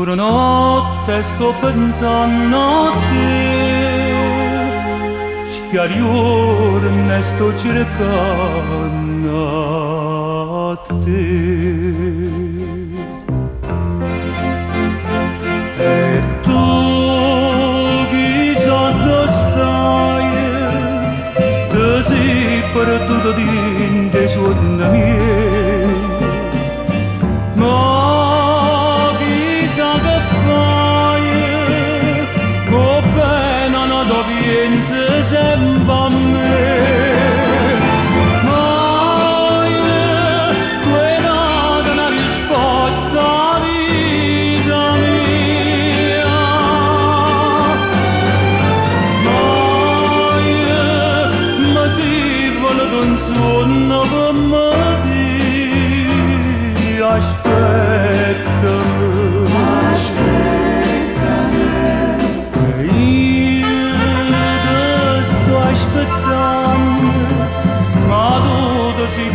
scura notte sto pensando a te, chiari giorni sto cercando a te. E tu chissà dove stai, che sei perduto dentro i sogni miei, ma chissà che fai, oh pena non ti pensi sempre a me.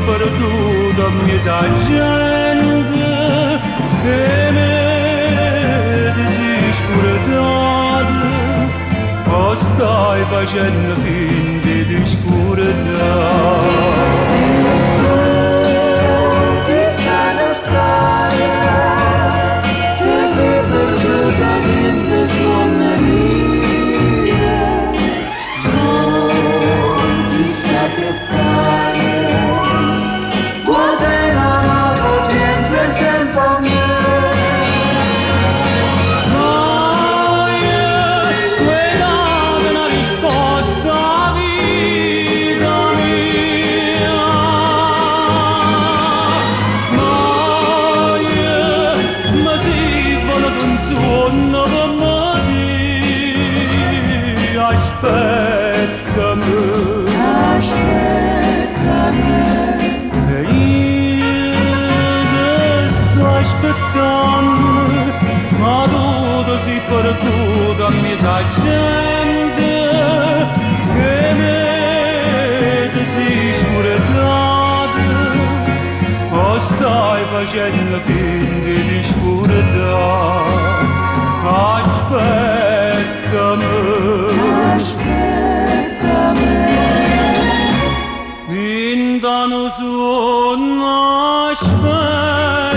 Perduta minha gente que me desescuridade, oh, stai fazendo fim de descuridade. Que está na saia, que se perduta dentro sua Maria, não quis que faz. Ma tu sei perduta mia gente che me desescuridade, oh, stai facendo fin di scurietà. Aspettami, aspettami, in danno sonno aspetta.